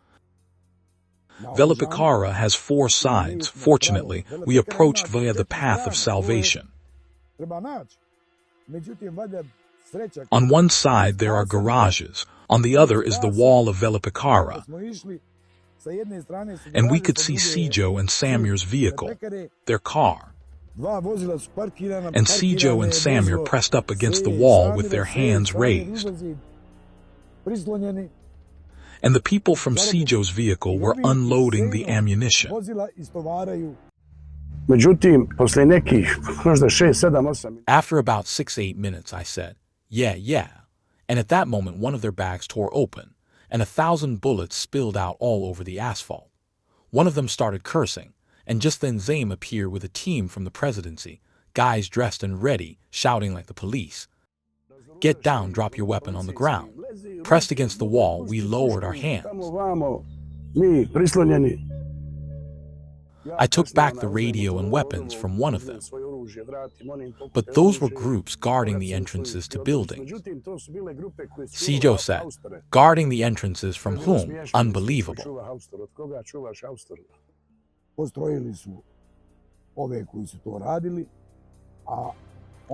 Velipikara has 4 sides. Fortunately, we approached via the path of salvation. On one side there are garages, on the other is the wall of Velipikara. And we could see Sijo and Samir's vehicle, their car. And Sijo and Samir pressed up against the wall with their hands raised. And the people from Sijo's vehicle were unloading the ammunition. After about 6-8 minutes, I said, yeah. And at that moment, one of their bags tore open, and 1,000 bullets spilled out all over the asphalt. One of them started cursing, and just then Zaim appeared with a team from the presidency, guys dressed and ready, shouting like the police. Get down, drop your weapon on the ground. Pressed against the wall, we lowered our hands. I took back the radio and weapons from one of them. But those were groups guarding the entrances to buildings. Sijo said, guarding the entrances from whom? Unbelievable.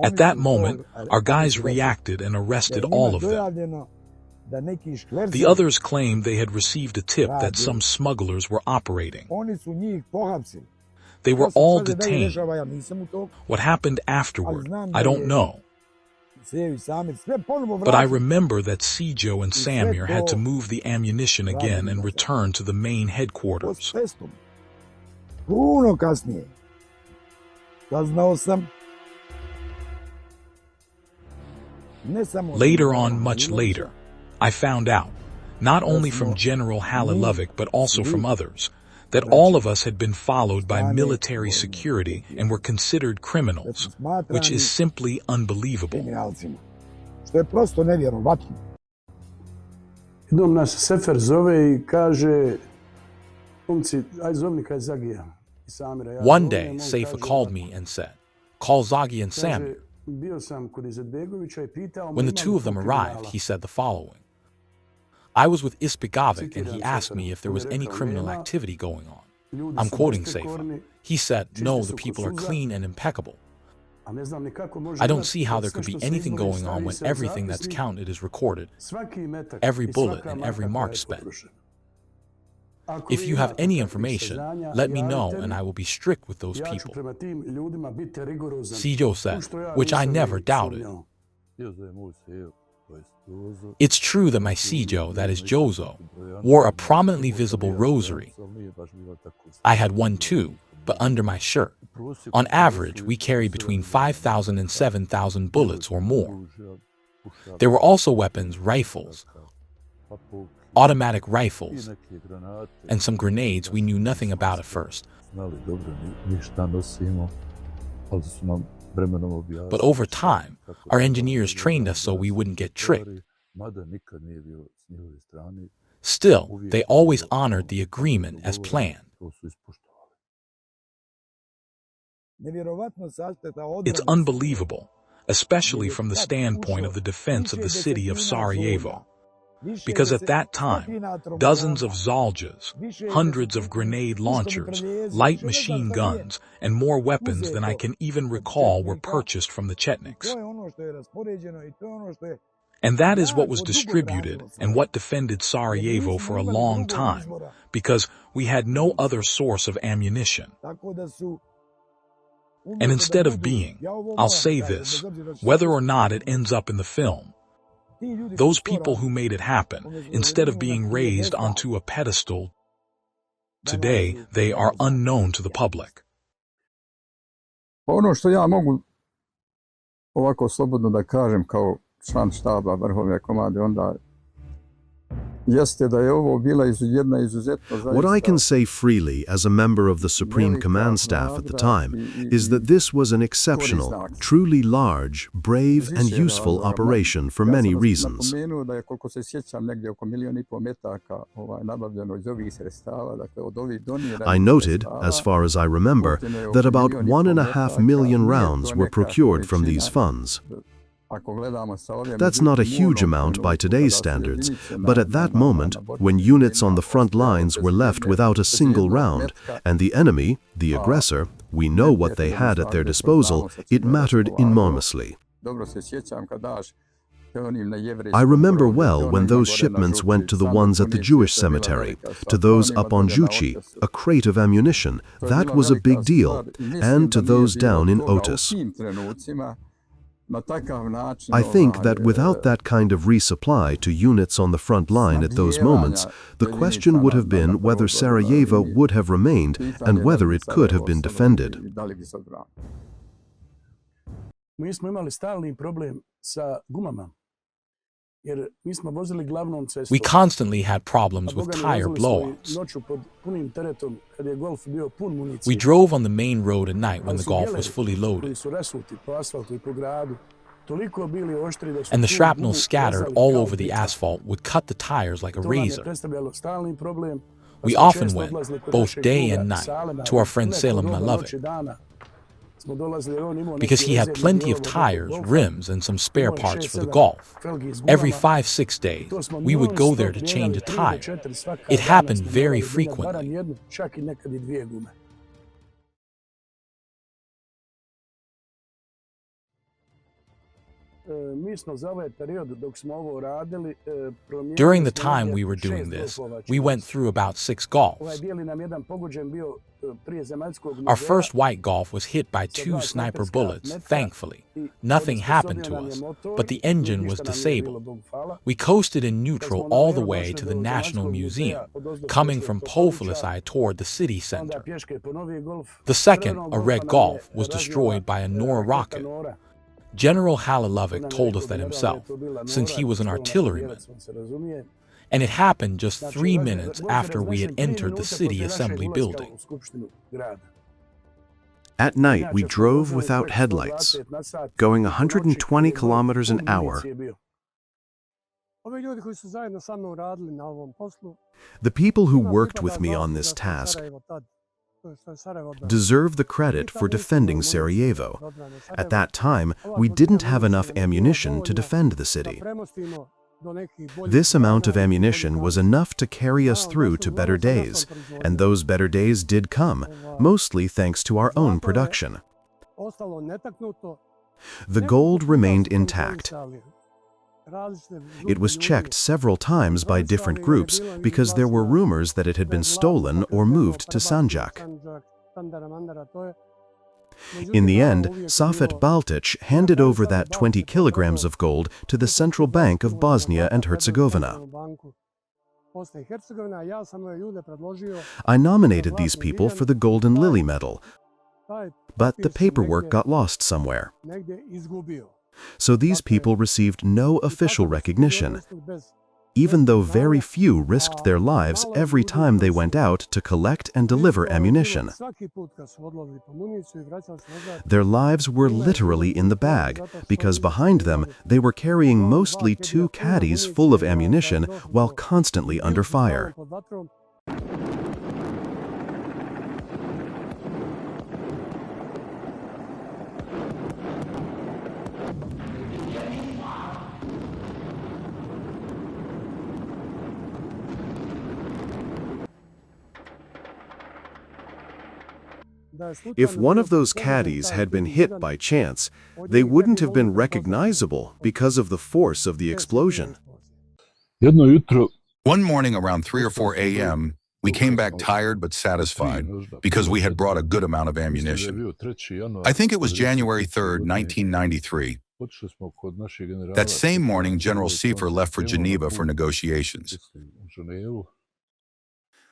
At that moment, our guys reacted and arrested all of them. The others claimed they had received a tip that some smugglers were operating. They were all detained. What happened afterward, I don't know. But I remember that Sijo and Samir had to move the ammunition again and return to the main headquarters. Later on, much later, I found out, not only from General Halilovic but also from others, that all of us had been followed by military security and were considered criminals, which is simply unbelievable. One day, Seifa called me and said, call Zagi and Samir. When the two of them arrived, he said the following. I was with Ispigovic and he asked me if there was any criminal activity going on. I'm quoting Seifa. He said, no, the people are clean and impeccable. I don't see how there could be anything going on when everything that's counted is recorded, every bullet and every mark spent. If you have any information, let me know and I will be strict with those people. Sijo said, which I never doubted. It's true that my Sijo, that is Jozo, wore a prominently visible rosary. I had one too, but under my shirt. On average, we carried between 5,000 and 7,000 bullets or more. There were also weapons, rifles, automatic rifles, and some grenades we knew nothing about at first. But over time, our engineers trained us so we wouldn't get tricked. Still, they always honored the agreement as planned. It's unbelievable, especially from the standpoint of the defense of the city of Sarajevo. Because at that time, dozens of Zaljas, hundreds of grenade launchers, light machine guns, and more weapons than I can even recall were purchased from the Chetniks. And that is what was distributed and what defended Sarajevo for a long time, because we had no other source of ammunition. And instead of being, I'll say this, whether or not it ends up in the film, those people who made it happen, instead of being raised onto a pedestal, today they are unknown to the public. Ono što ja mogu ovako slobodno da kažem kao član štaba vrhovne komande onda jeste da je ovo bila jedna izuzetno zaista. What I can say freely as a member of the Supreme Command Staff at the time is that this was an exceptional, truly large, brave and useful operation for many reasons. I noted, as far as I remember, that about 1.5 million rounds were procured from these funds. That's not a huge amount by today's standards, but at that moment, when units on the front lines were left without a single round, and the enemy, the aggressor, we know what they had at their disposal, it mattered enormously. I remember well when those shipments went to the ones at the Jewish cemetery, to those up on Juchi, a crate of ammunition, that was a big deal, and to those down in Otis. I think that without that kind of resupply to units on the front line at those moments, the question would have been whether Sarajevo would have remained and whether it could have been defended. We constantly had problems with tire blowouts. We drove on the main road at night when the Golf was fully loaded, and the shrapnel scattered all over the asphalt would cut the tires like a razor. We often went, both day and night, to our friend Selim Malovic. because he had plenty of tires, rims, and some spare parts for the Golf. Every 5-6 days, we would go there to change a tire. It happened very frequently. During the time we were doing this, we went through about 6 Golfs. Our first white Golf was hit by 2 sniper bullets, thankfully. Nothing happened to us, but the engine was disabled. We coasted in neutral all the way to the National Museum, coming from Pofilisaj toward the city center. The second, a red Golf, was destroyed by a Nora rocket. General Halilovic told us that himself, since he was an artilleryman. And it happened just 3 minutes after we had entered the city assembly building. At night, we drove without headlights, going 120 kilometers an hour. The people who worked with me on this task deserve the credit for defending Sarajevo. At that time, we didn't have enough ammunition to defend the city. This amount of ammunition was enough to carry us through to better days, and those better days did come, mostly thanks to our own production. The gold remained intact. It was checked several times by different groups because there were rumors that it had been stolen or moved to Sanjak. In the end, Safet Baltic handed over that 20 kilograms of gold to the Central Bank of Bosnia and Herzegovina. I nominated these people for the Golden Lily Medal, but the paperwork got lost somewhere. So these people received no official recognition, even though very few risked their lives every time they went out to collect and deliver ammunition. Their lives were literally in the bag, because behind them they were carrying mostly 2 caddies full of ammunition while constantly under fire. If one of those caddies had been hit by chance, they wouldn't have been recognizable because of the force of the explosion. One morning around 3 or 4 a.m., we came back tired but satisfied because we had brought a good amount of ammunition. I think it was January 3rd, 1993. That same morning, General Seifer left for Geneva for negotiations.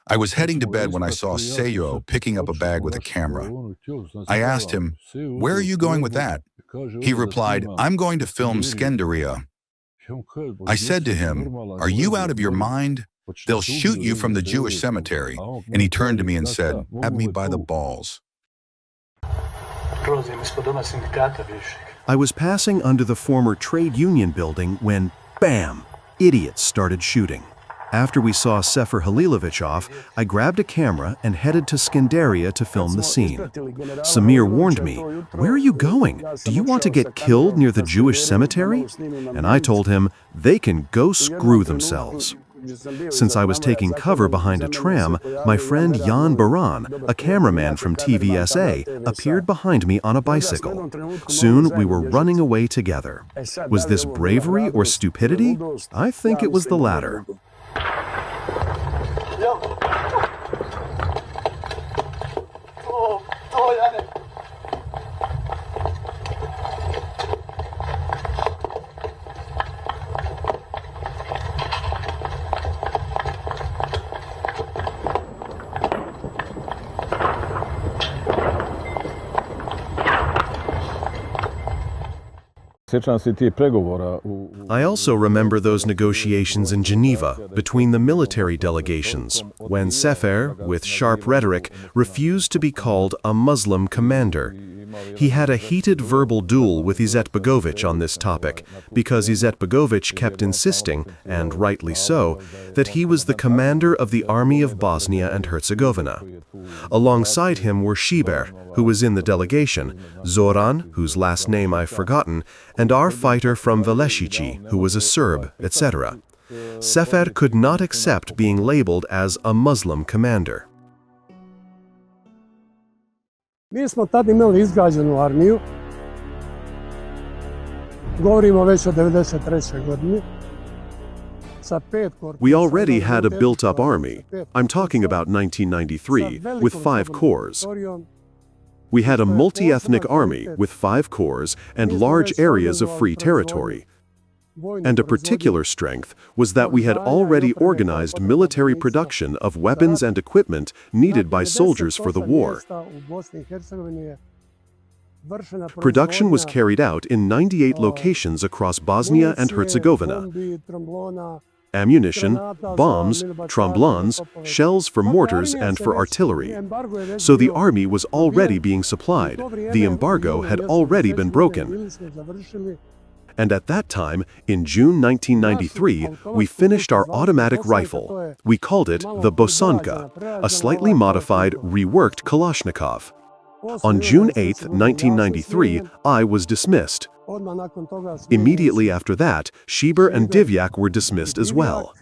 I was heading to bed when I saw Sejo picking up a bag with a camera. I asked him, "Where are you going with that?" He replied, "I'm going to film Skenderia." I said to him, "Are you out of your mind? They'll shoot you from the Jewish cemetery." And he turned to me and said, "Have me by the balls." I was passing under the former trade union building when, bam, idiots started shooting. After we saw Sefer Halilovic off, I grabbed a camera and headed to Skenderia to film the scene. Samir warned me, "Where are you going? Do you want to get killed near the Jewish cemetery?" And I told him, "They can go screw themselves." Since I was taking cover behind a tram, my friend Jan Baran, a cameraman from TVSA, appeared behind me on a bicycle. Soon we were running away together. Was this bravery or stupidity? I think it was the latter. I also remember those negotiations in Geneva between the military delegations, when Sefer, with sharp rhetoric, refused to be called a Muslim commander. he had a heated verbal duel with Izetbegovic on this topic, because Izetbegovic kept insisting, and rightly so, that he was the commander of the army of Bosnia and Herzegovina. Alongside him were Šiber, who was in the delegation, Zoran, whose last name I've forgotten, and our fighter from Velesići, who was a Serb, etc. Sefer could not accept being labeled as a Muslim commander. Mi smo tad imali izgrađenu armiju, govorimo već o 93. godini. We already had a built-up army. I'm talking about 1993, with 5 corps. We had a multi-ethnic army with 5 corps and large areas of free territory. And a particular strength was that we had already organized military production of weapons and equipment needed by soldiers for the war. Production was carried out in 98 locations across Bosnia and Herzegovina. Ammunition, bombs, tromblons, shells for mortars and for artillery. So the army was already being supplied. The embargo had already been broken. And at that time, in June 1993, we finished our automatic rifle. We called it the Bosanka, a slightly modified, reworked Kalashnikov. On June 8, 1993, I was dismissed. Immediately after that, Šiber and Divjak were dismissed as well.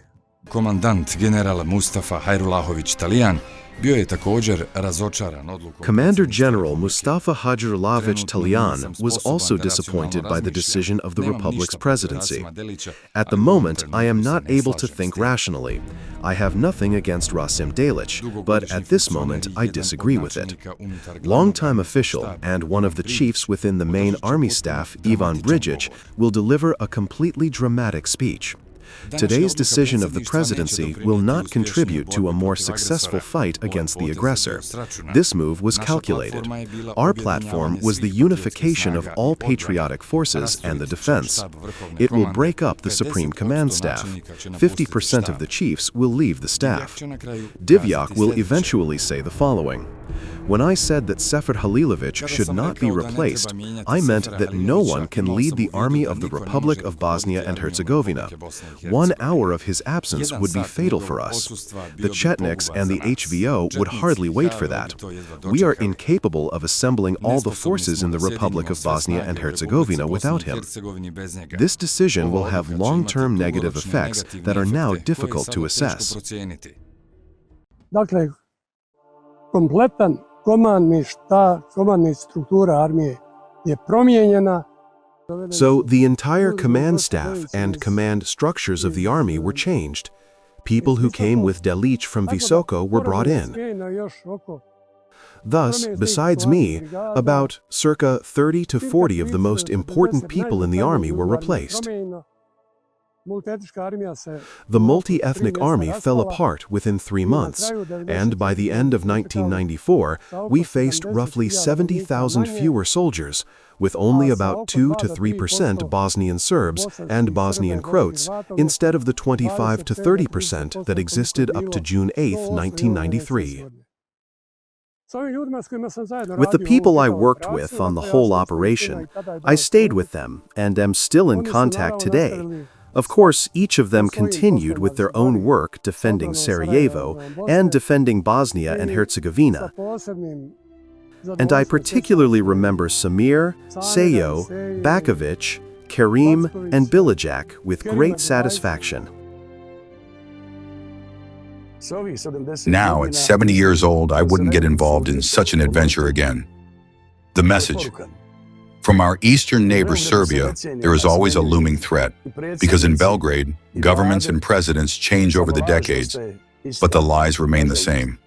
Komandant general Mustafa Hajrullahović Talijan bio je također razočaran odlukom. Commander General Mustafa Hajrullahović Talijan was also disappointed by the decision of the Republic's presidency. At the moment, I am not able to think rationally. I have nothing against Rasim Delić, but at this moment I disagree with it. Longtime official and one of the chiefs within the main army staff, Ivan Brijic, will deliver a completely dramatic speech. Today's decision of the presidency will not contribute to a more successful fight against the aggressor. This move was calculated. Our platform was the unification of all patriotic forces and the defense. It will break up the Supreme Command staff. 50% of the chiefs will leave the staff. Divjak will eventually say the following. When I said that Sefer Halilović should not be replaced, I meant that no one can lead the army of the Republic of Bosnia and Herzegovina. 1 hour of his absence would be fatal for us. The Chetniks and the HVO would hardly wait for that. We are incapable of assembling all the forces in the Republic of Bosnia and Herzegovina without him. This decision will have long-term negative effects that are now difficult to assess. Dakle, kompletan komandni struktura armije je promijenjena. So the entire command staff and command structures of the army were changed. People who came with Delić from Visoko were brought in. Thus, besides me, about circa 30 to 40 of the most important people in the army were replaced. The multi-ethnic army fell apart within 3 months, and by the end of 1994, we faced roughly 70,000 fewer soldiers, with only about 2 to 3% Bosnian Serbs and Bosnian Croats, instead of the 25 to 30% that existed up to June 8, 1993. With the people I worked with on the whole operation, I stayed with them and am still in contact today. Of course, each of them continued with their own work defending Sarajevo and defending Bosnia and Herzegovina. And I particularly remember Samir, Sejo, Bakovic, Karim, and Bilijak with great satisfaction. Now, at 70 years old, I wouldn't get involved in such an adventure again. The message. From our eastern neighbor Serbia, there is always a looming threat, because in Belgrade, governments and presidents change over the decades, but the lies remain the same.